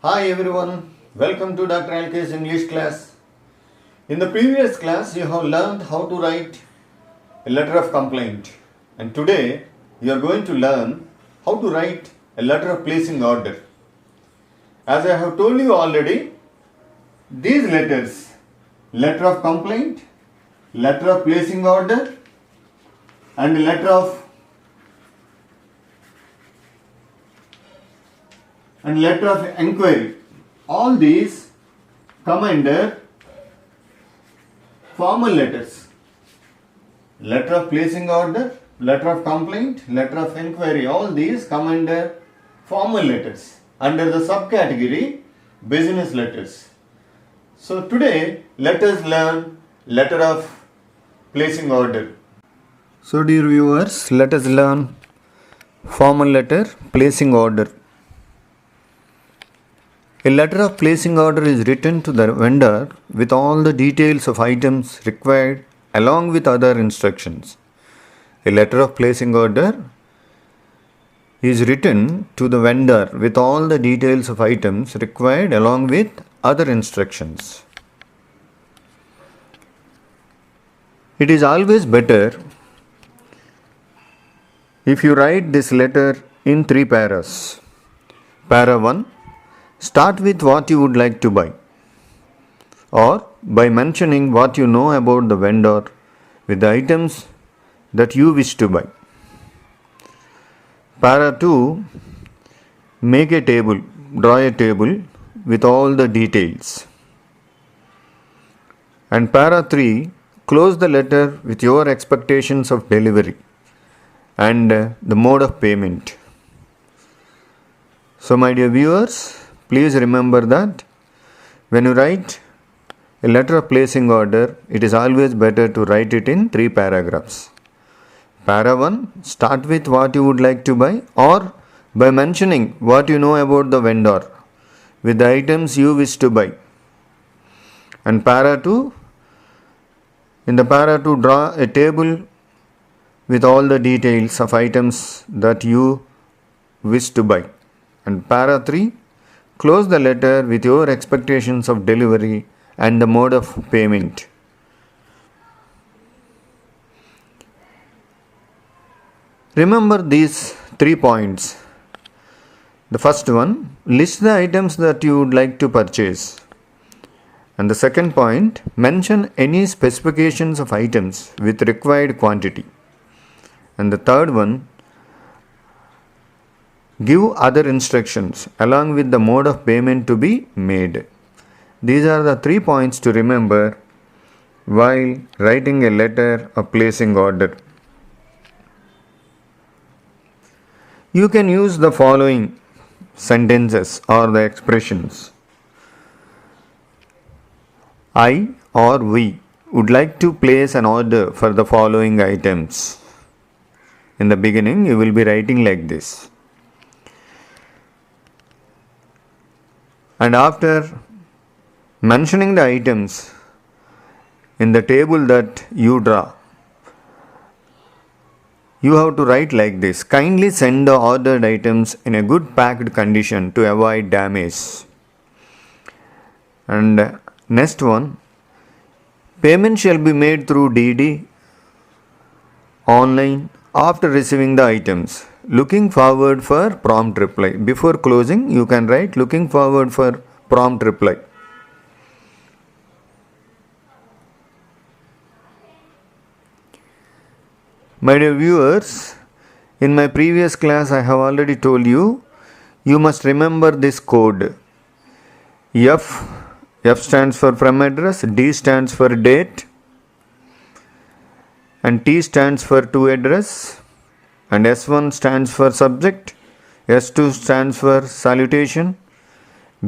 Hi everyone, welcome to Dr. Alke's English class. In the previous class, you have learned how to write a letter of complaint, and today you are going to learn how to write a letter of placing order. As I have told you already, these letters, letter of complaint, letter of placing order, and letter of enquiry, all these come under formal letters. Letter of placing order, letter of complaint, letter of enquiry, all these come under formal letters under the subcategory business letters. So today let us learn letter of placing order. So dear viewers, let us learn formal letter placing order. A letter of placing order is written to the vendor with all the details of items required along with other instructions. A letter of placing order is written to the vendor with all the details of items required along with other instructions. It is always better if you write this letter in 3 paras. Para 1. Start with what you would like to buy, or by mentioning what you know about the vendor with the items that you wish to buy. Para 2. Make a table, draw a table with all the details. And para 3. Close the letter with your expectations of delivery and the mode of payment. So my dear viewers, please remember that when you write a letter of placing order, it is always better to write it in 3 paragraphs. Para 1, start with what you would like to buy, or by mentioning what you know about the vendor with the items you wish to buy. And para 2, in the para 2, draw a table with all the details of items that you wish to buy. And para 3, close the letter with your expectations of delivery and the mode of payment. Remember these 3 points. The first one, list the items that you would like to purchase. And the second point, mention any specifications of items with required quantity. And the third one, give other instructions along with the mode of payment to be made. These are the 3 points to remember while writing a letter of placing order. You can use the following sentences or the expressions. I or we would like to place an order for the following items. In the beginning, you will be writing like this. And after mentioning the items in the table that you draw, you have to write like this. Kindly send the ordered items in a good packed condition to avoid damage. And next one, payment shall be made through DD online after receiving the items. Looking forward for prompt reply. Before closing, you can write looking forward for prompt reply. My dear viewers, in my previous class I have already told you, you must remember this code. F stands for from address, D stands for date, and T stands for to address, and S1 stands for subject, S2 stands for salutation,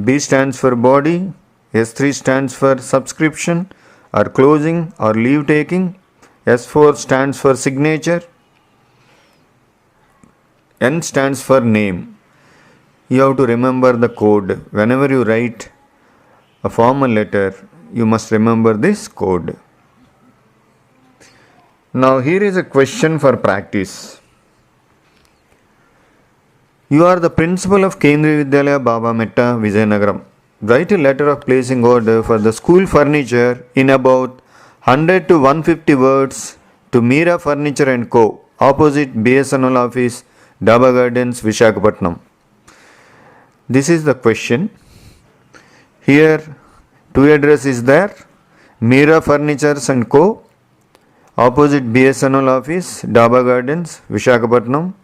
B stands for body, S3 stands for subscription or closing or leave taking, S4 stands for signature, N stands for name. You have to remember the code. Whenever you write a formal letter, you must remember this code. Now here is a question for practice. You are the principal of Kendriya Vidyalaya Baba Metta, Vizianagaram. Write a letter of placing order for the school furniture in about 100 to 150 words to Meera Furniture and Co. opposite BSNL office, Daba Gardens, Vishakhapatnam. This is the question. Here, two address is there. Meera Furnitures and Co. opposite BSNL office, Daba Gardens, Vishakhapatnam.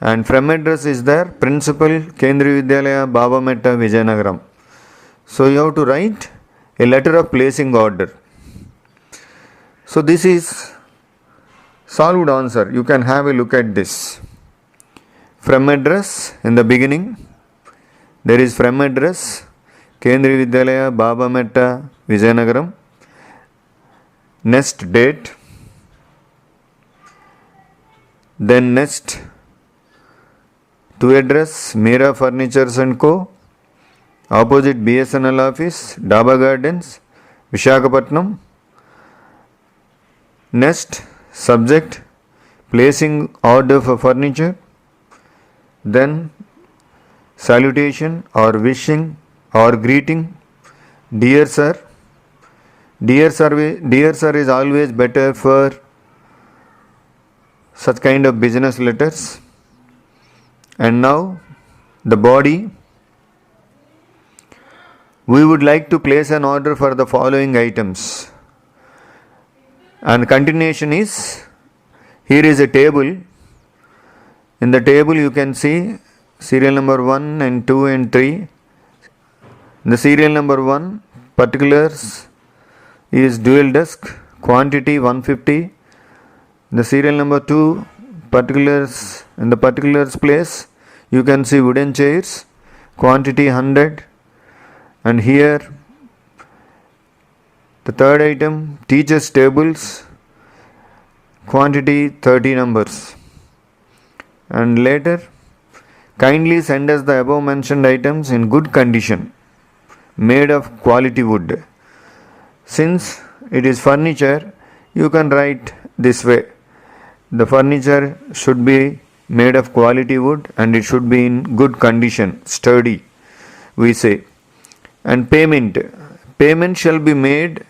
And from address is there. Principal, Kendriya Vidyalaya, Baba Metta, Vizianagaram. So you have to write a letter of placing order. So this is solved answer. You can have a look at this. From address in the beginning. There is from address. Kendriya Vidyalaya, Baba Metta, Vizianagaram. Next date. Then next to address Meera Furnitures and Co. opposite BSNL office, Daba Gardens, Vishakhapatnam. Next subject placing order for furniture. Then salutation or wishing or greeting. Dear sir. Dear sir is always better for such kind of business letters. And now the body. We would like to place an order for the following items. And continuation is, here is a table. In the table you can see serial number 1 and 2 and 3. The serial number 1 particulars is dual desk, quantity 150. The serial number 2 particulars, in the particulars place you can see wooden chairs, quantity 100. And here the third item, teachers tables, quantity 30 numbers. And later, kindly send us the above mentioned items in good condition, made of quality wood. Since it is furniture, you can write this way. The furniture should be made of quality wood and it should be in good condition, sturdy, we say. And payment. Payment shall be made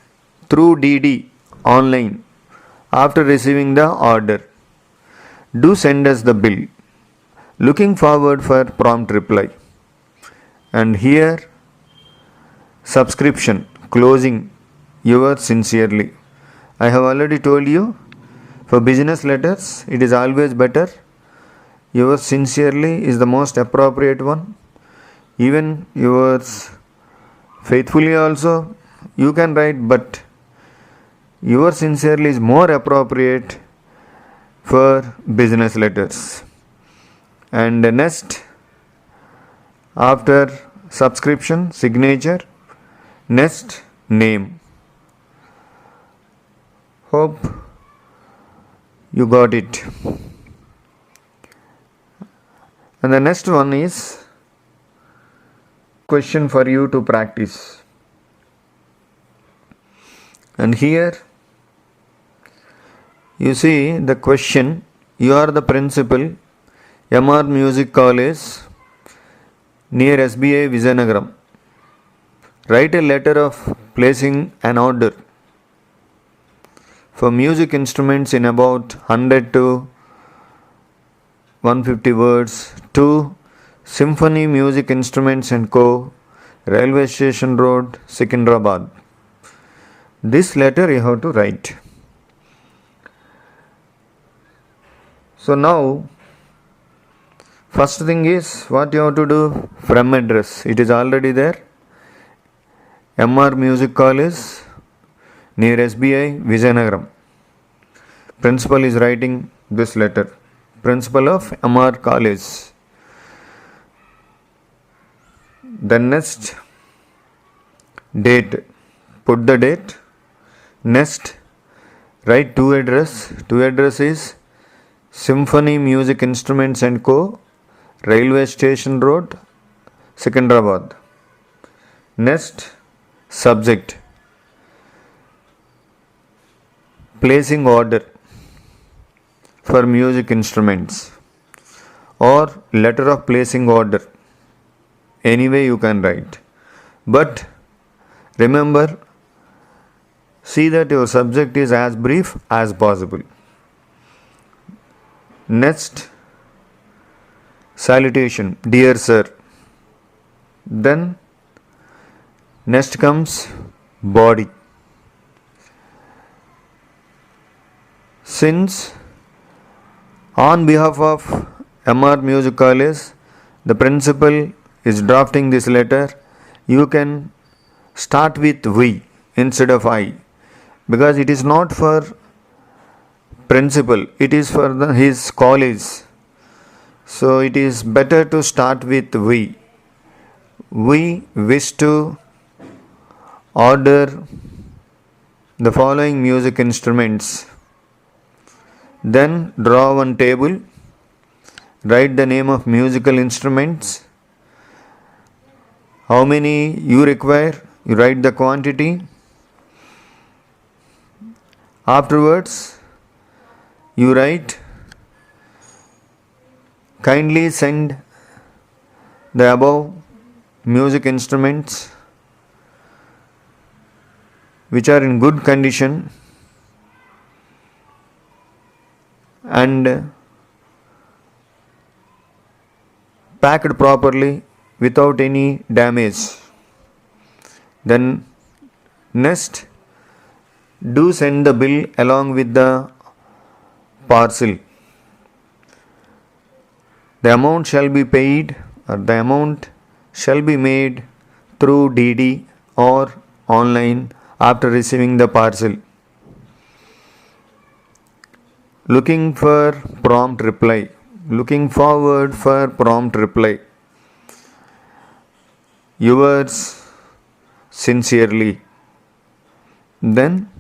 through DD online after receiving the order. Do send us the bill. Looking forward for prompt reply. And here, subscription, closing, yours sincerely. I have already told you, for business letters, it is always better. Yours sincerely is the most appropriate one. Even yours faithfully also you can write, but yours sincerely is more appropriate for business letters. And next, after subscription, signature, next name. Hope you got it. And the next one is question for you to practice. And here you see the question. You are the principal, MR Music College, near SBI, Vizianagaram. Write a letter of placing an order for music instruments in about 100 to 150 words to Symphony Music Instruments and Co., Railway Station Road, Secunderabad. This letter you have to write. So now, first thing is what you have to do, from address. It is already there. MR Music College, near SBI, Vizianagaram. Principal is writing this letter. Principal of MR College. Then next, date. Put the date. Next, write to address. To address is Symphony Music Instruments and Co., Railway Station Road, Secunderabad. Next, subject. Placing order for music instruments. or letter of placing order. Anyway you can write. But remember, see that your subject is as brief as possible. Next, salutation, dear sir. Then next comes body. Since on behalf of MR Music College, the principal is drafting this letter, you can start with we instead of I, because it is not for principal, it is for his college. So it is better to start with we. We wish to order the following music instruments. Then draw one table, write the name of musical instruments, how many you require, you write the quantity. Afterwards, you write, kindly send the above music instruments which are in good condition and packed properly without any damage. Then next, do send the bill along with the parcel. The amount shall be paid, or the amount shall be made through DD or online after receiving the parcel. Looking for prompt reply. Looking forward for prompt reply. Yours sincerely. Then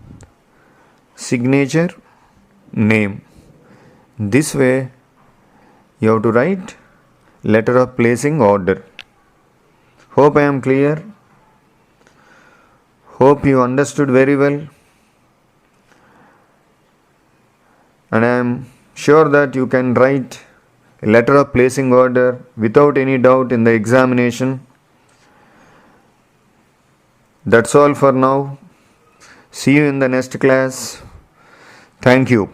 signature, name. This way you have to write letter of placing order. Hope I am clear. Hope you understood very well. And I am sure that you can write a letter of placing order without any doubt in the examination. That's all for now. See you in the next class. Thank you.